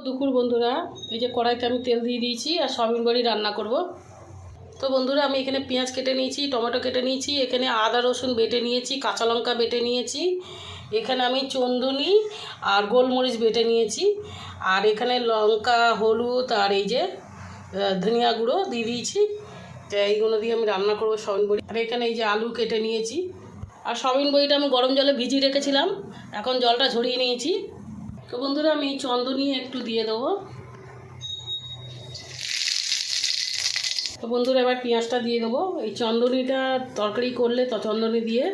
দুপুর বন্ধুরা, এই যে কড়াইতে আমি তেল দিয়ে দিয়েছি আর সয়াবিন বড়ি রান্না করব। তো বন্ধুরা, আমি এখানে পেঁয়াজ কেটে নিয়েছি, টমেটো কেটে নিয়েছি, এখানে আদা রসুন বেটে নিয়েছি, কাঁচা লঙ্কা বেটে নিয়েছি, এখানে আমি চন্দনী আর গোলমরিচ বেটে নিয়েছি, আর এখানে লঙ্কা, হলুদ আর এই যে ধনিয়া গুঁড়ো দিয়ে দিয়েছি। তো এইগুলো দিয়ে আমি রান্না করবো সয়াবিন বড়ি। আর এখানে এই যে আলু কেটে নিয়েছি, আর সয়াবিন বড়িটা আমি গরম জলে ভিজিয়ে রেখেছিলাম, এখন জলটা ঝরিয়ে নিয়েছি। তো বন্ধুরা, আমি চন্দনী একটু দিয়ে দেবো। তো বন্ধুরা, এবার পেঁয়াজটা দিয়ে দেবো। এই চন্দনীটা তরকারি করলে তো চন্দনী দিয়ে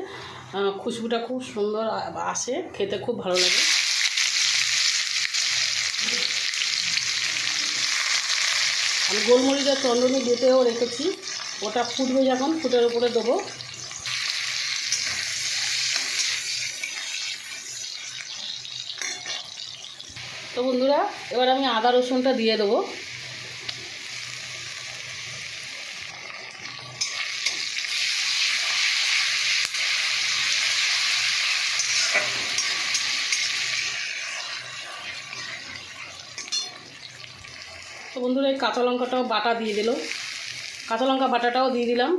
খুশবুটা খুব সুন্দর আসে, খেতে খুব ভালো লাগে। আমি গোলমরিচ আর চন্দনী বেটেও রেখেছি, ওটা ফুটবে যখন ফুটের উপরে দেবো। তো বন্ধুরা, এবার আমি আদা রসুনটা দিয়ে দেবো। তো বন্ধুরা, এই কাঁচা লঙ্কাটাও বাটা দিয়ে দিল, কাঁচা লঙ্কা বাটাটাও দিয়ে দিলাম।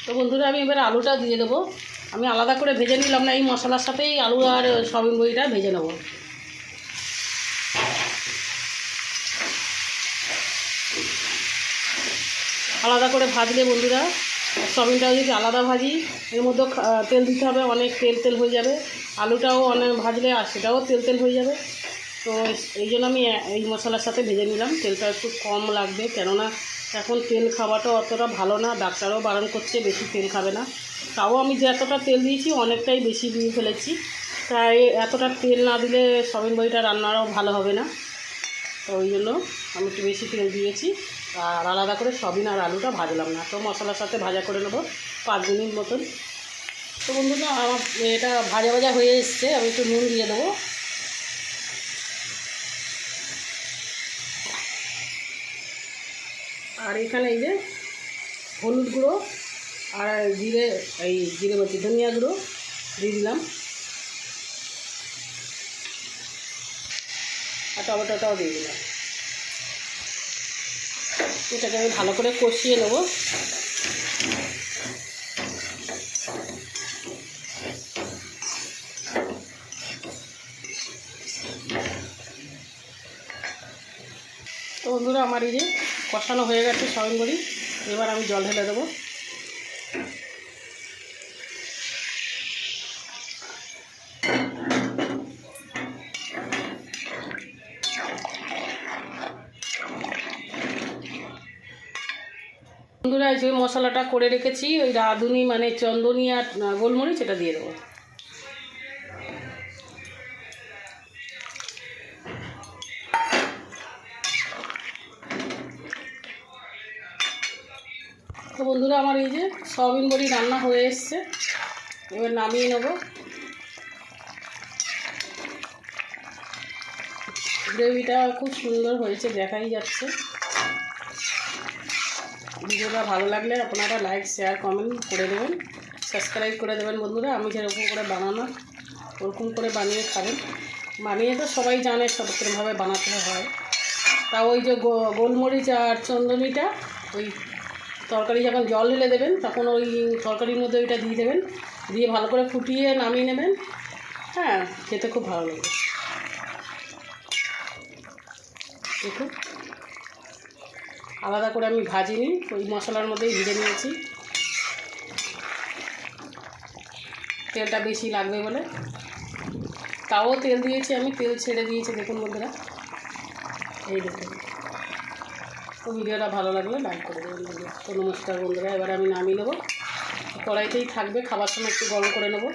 তো বন্ধুরা, আমি এবার আলুটা দিয়ে দেবো। আমি আলাদা করে ভেজে নিলাম না, এই মশলার সাথেই আলু আর সয়াবিন বড়িটা ভেজে নেব। আলাদা করে ভাজলে বন্ধুরা, সয়াবিনটাও যদি আলাদা ভাজি, এর মধ্যে তেল দিতে হবে, অনেক তেল হয়ে যাবে। আলুটাও অনেক ভাজলে আর সেটাও তেল হয়ে যাবে। তো এই জন্য আমি এই মশলার সাথে ভেজে নিলাম। তেলটা একটু কম লাগবে, কেননা এখন তেল খাওয়াটা অতটা ভালো না, ডাক্তারও বারণ করছে বেশি তেল খাবে না। তাও আমি যে এতটা তেল দিয়েছি অনেকটাই বেশি দিয়ে ফেলেছি, তাই এতটা তেল না দিলে সয়াবিন বড়িটা রান্নাটাও ভালো হবে না। তো ওই জন্য আমি একটু বেশি তেল দিয়েছি, আর আলাদা করে সয়াবিন আর আলুটা ভাজলাম না। তো মশলার সাথে ভাজা করে নেবো 5 মিনিট মতন। তো বন্ধুরা, আমার এটা ভাজা ভাজা হয়ে এসছে, আমি একটু নুন দিয়ে দেবো। আর এখানে এই যে হলুদ গুঁড়ো আর জিরে বলছি ধনিয়া গুঁড়ো দিয়ে দিলাম, আর টমেটোটাও দিয়ে দিলাম। এটাকে আমি ভালো করে কষিয়ে নেব। তো বন্ধুরা, আমার এই যে কষানো হয়ে গেছে সয়াবিন বড়ি, এবার আমি জল ঢেলে দেবো। বন্ধুরা, এই যে মশলাটা করে রেখেছি, ওই রাঁধুনি মানে চন্দনী আর গোলমরিচ, এটা দিয়ে দেবো। তো বন্ধুরা, আমার এই যে সয়াবিন বড়ি রান্না হয়ে এসছে, এবার নামিয়ে নেব। গ্রেভিটা খুব সুন্দর হয়েছে, দেখাই যাচ্ছে। ভিডিওটা ভালো লাগলে আপনারা লাইক, শেয়ার, কমেন্ট করে দেবেন, সাবস্ক্রাইব করে দেবেন। বন্ধুরা, আমি যেরকম করে বানানো ওরকম করে বানিয়ে খাবেন। বানিয়ে তো সবাই জানে সবরকমভাবে বানাতে হয়। তা ওই যে গোলমরিচ আর চন্দনীটা ওই তরকারি যখন জল ঢেলে দেবেন তখন ওই তরকারির মধ্যে ওইটা দিয়ে দেবেন, দিয়ে ভালো করে ফুটিয়ে নামিয়ে নেবেন। হ্যাঁ, খেতে খুব ভালো লাগে। দেখুন, আলাদা করে আমি ভাজিনি, ওই মশলার মধ্যেই ভেজে নিয়েছি, তেলটা বেশি লাগবে বলে। তাও তেল দিয়েছি, আমি তেল ছেড়ে দিয়েছি। দেখুন বন্ধুরা, এই দেখুন। তো ভিডিওটা ভালো লাগলে লাইক করে দেবেন বন্ধুরা। তো নমস্কার বন্ধুরা, এবার আমি নামিয়ে নেবো। কড়াইতেই থাকবে, খাবার সময় একটু গরম করে নেবো।